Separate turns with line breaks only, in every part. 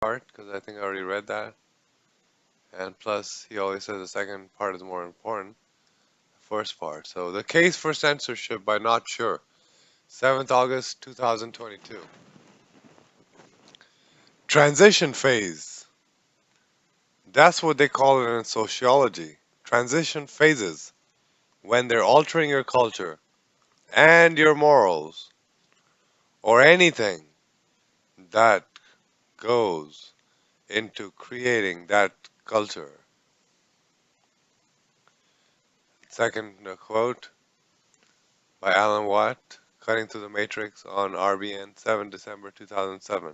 part because I think I already read that. And plus, he always says the second part is more important. The first part. So, The Case for Censorship by Not Sure. 7th August 2022. Transition phase. That's what they call it in sociology. Transition phases. When they're altering your culture and your morals or anything that goes into creating that culture. Second quote by Alan Watt, Cutting Through the Matrix on RBN 7 December 2007.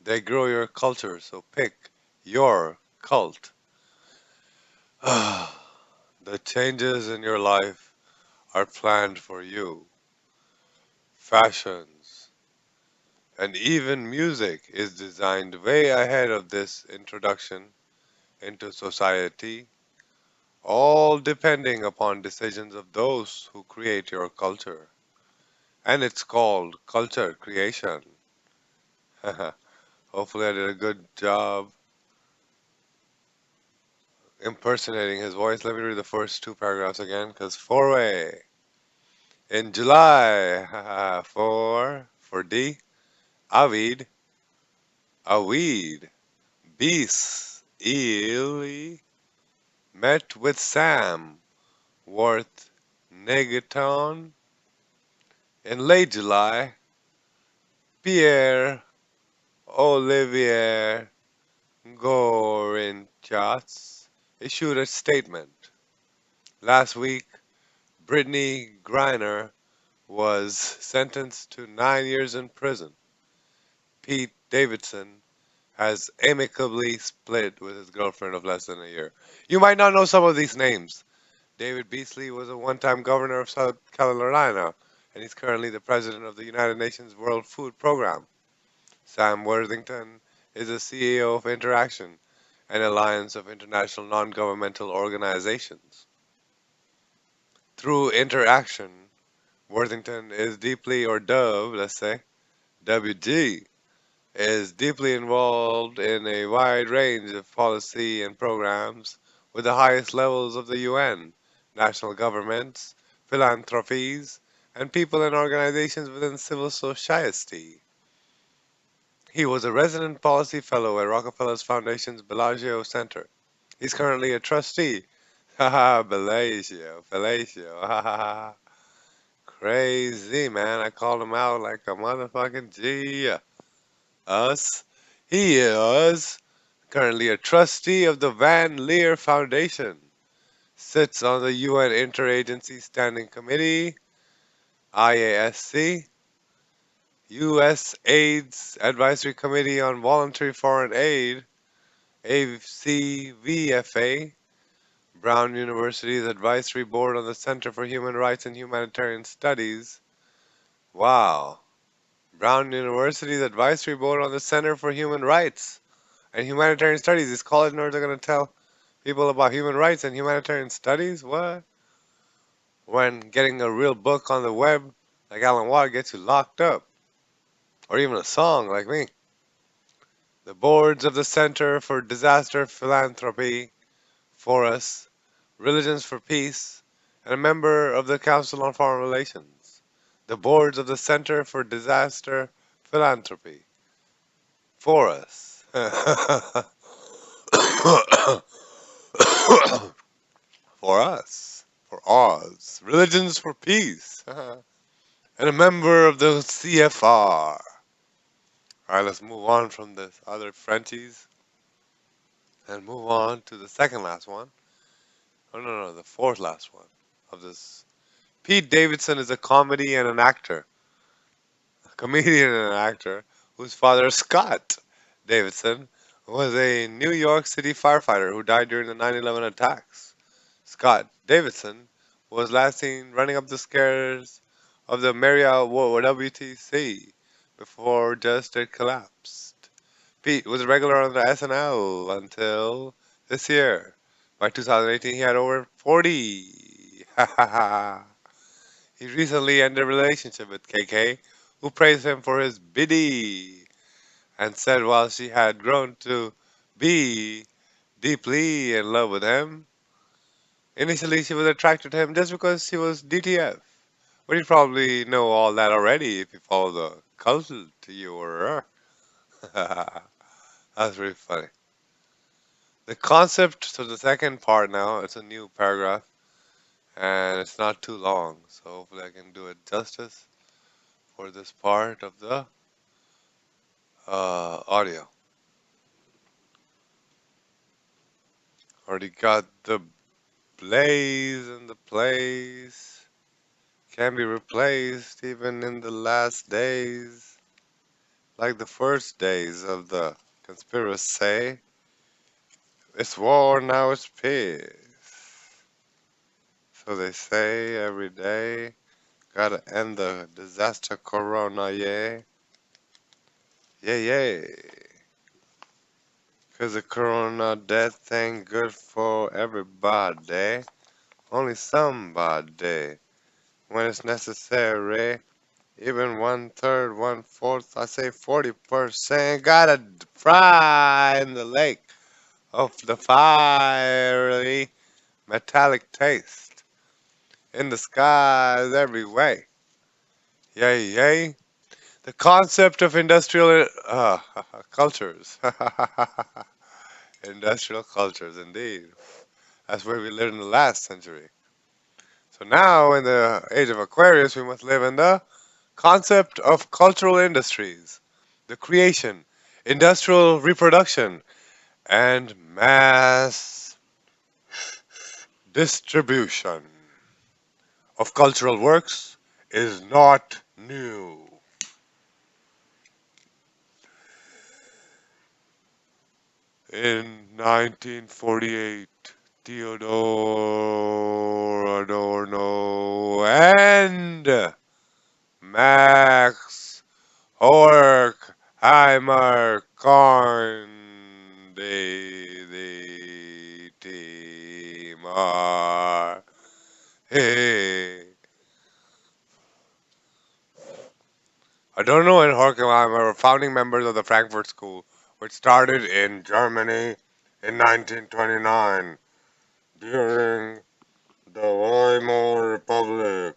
They grow your culture, so pick your cult. The changes in your life are planned for you. Fashions and even music is designed way ahead of this introduction into society, all depending upon decisions of those who create your culture. And it's called culture creation. Hopefully, I did a good job impersonating his voice. Let me read the first two paragraphs again, because four-way. In July, for D, Avid, a weed, Beast, Ely, met with Sam, Worth, Negaton. In late July, Pierre, Olivier, Gorinchats issued a statement. Last week, Brittany Griner was sentenced to 9 years in prison. Pete Davidson has amicably split with his girlfriend of less than a year. You might not know some of these names. David Beasley was a one-time governor of South Carolina, and he's currently the president of the United Nations World Food Program. Sam Worthington is the CEO of Interaction, an alliance of international non-governmental organizations. Through Interaction, Worthington is deeply, or Dove, let's say, WG, is deeply involved in a wide range of policy and programs with the highest levels of the UN, national governments, philanthropies, and people and organizations within civil society. He was a resident policy fellow at Rockefeller's Foundation's Bellagio Center. He's currently a trustee. Haha, Bellagio, haha. Crazy, man. I called him out like a motherfucking G. Us. He is currently a trustee of the Van Leer Foundation. Sits on the UN Interagency Standing Committee, IASC, U.S. AIDS Advisory Committee on Voluntary Foreign Aid, ACVFA, Brown University's Advisory Board on the Center for Human Rights and Humanitarian Studies. Wow. Brown University's Advisory Board on the Center for Human Rights and Humanitarian Studies. These college nerds are going to tell people about human rights and humanitarian studies? What? When getting a real book on the web like Alan Watt gets you locked up. Or even a song like me. The boards of the Center for Disaster Philanthropy, Forus, Religions for Peace, and a member of the Council on Foreign Relations. The boards of the Center for Disaster Philanthropy, Forus. For us, for Oz, Religions for Peace, and a member of the CFR. Alright, let's move on from this other Frenchies and move on to the second last one. Oh, no, the fourth last one of this. Pete Davidson is a comedy and an actor, a comedian and an actor whose father, Scott Davidson, was a New York City firefighter who died during the 9/11 attacks. Scott Davidson was last seen running up the stairs of the Marriott WTC before just it collapsed. Pete was a regular on the SNL until this year. By 2018, he had over 40. He recently ended a relationship with KK, who praised him for his biddy and said while she had grown to be deeply in love with him, initially she was attracted to him just because she was DTF. But you probably know all that already if you follow the cult to your. That's really funny. The concept, so the second part now, it's a new paragraph and it's not too long, so hopefully I can do it justice for this part of the audio. Already got the blaze and the place can be replaced even in the last days, like the first days of the conspiracy. It's war, now it's peace. So they say every day. Gotta end the disaster corona, yeah. Yeah, yeah. 'Cause the corona death ain't good for everybody. Only somebody. When it's necessary. Even one third, one fourth, I say 40%. Gotta fry in the lake of the fiery metallic taste. In the skies every way. Yay, yay. The concept of industrial cultures. Industrial cultures, indeed. That's where we lived in the last century. So now, in the age of Aquarius, we must live in the concept of cultural industries, the creation, industrial reproduction, and mass distribution of cultural works is not new. In 1948, Theodore Adorno and Max Horkheimer coined the team are. Hey. Adorno and Horkheimer were founding members of the Frankfurt School, which started in Germany in 1929 during the Weimar Republic.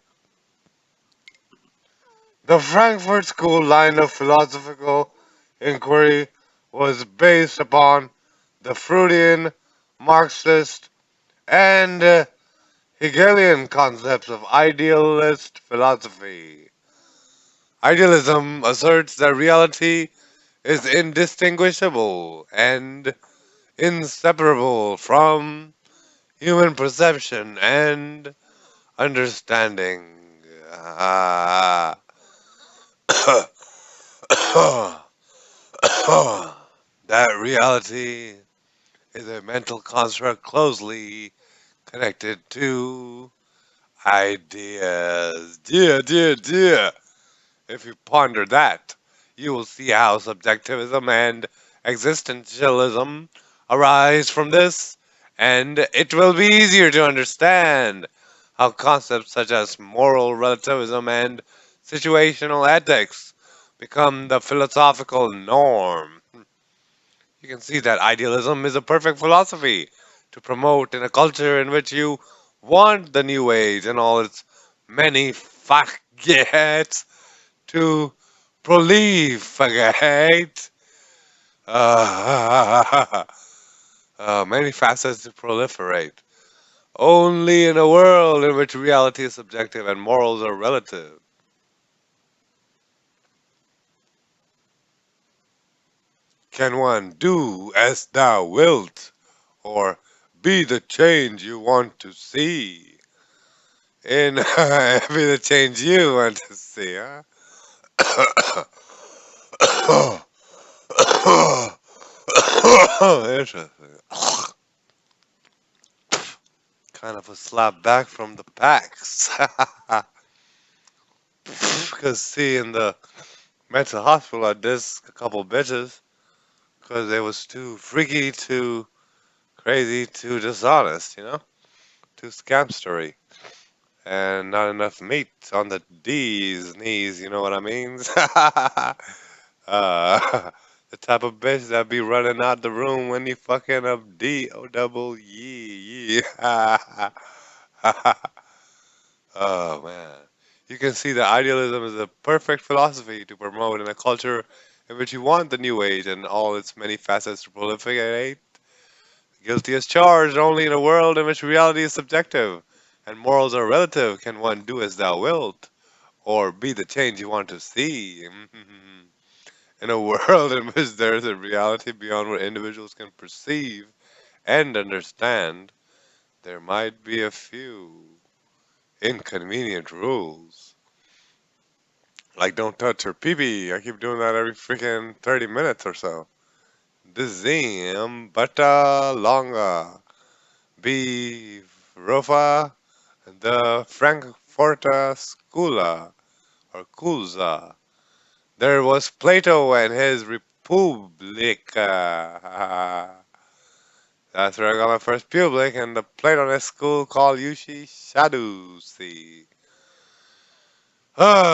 The Frankfurt School line of philosophical inquiry was based upon the Freudian, Marxist, and Hegelian concepts of idealist philosophy. Idealism asserts that reality is indistinguishable and inseparable from human perception and understanding. That reality is a mental construct closely connected to ideas. Dear. If you ponder that, you will see how subjectivism and existentialism arise from this, and it will be easier to understand how concepts such as moral relativism and situational ethics become the philosophical norm. You can see that idealism is a perfect philosophy to promote in a culture in which you want the new age and all its many facets to proliferate. Uh, many facets to proliferate. Only in a world in which reality is subjective and morals are relative. Can one do as thou wilt, or be the change you want to see? In be the change you want to see, huh? Interesting. Kind of a slap back from the packs. Because, see, in the mental hospital, I dissed a couple bitches because they was too freaky, too crazy, too dishonest, too scamstery. And not enough meat on the D's knees, you know what I mean? uh, The type of bitch that be running out the room when you fucking up D-O-double yee. Oh man. You can see that idealism is a perfect philosophy to promote in a culture in which you want the new age and all its many facets to proliferate. Guilty as charged only in a world in which reality is subjective and morals are relative can one do as thou wilt, or be the change you want to see. In a world in which there is a reality beyond what individuals can perceive and understand, there might be a few inconvenient rules. Like don't touch her pee. I keep doing that every freaking 30 minutes or so. The Zim Bata Longa B Rofa the Frankfurter Schoola or Kulza. There was Plato and his Republica. That's where I got my first public in the Platonist school called Yushi Shadusi.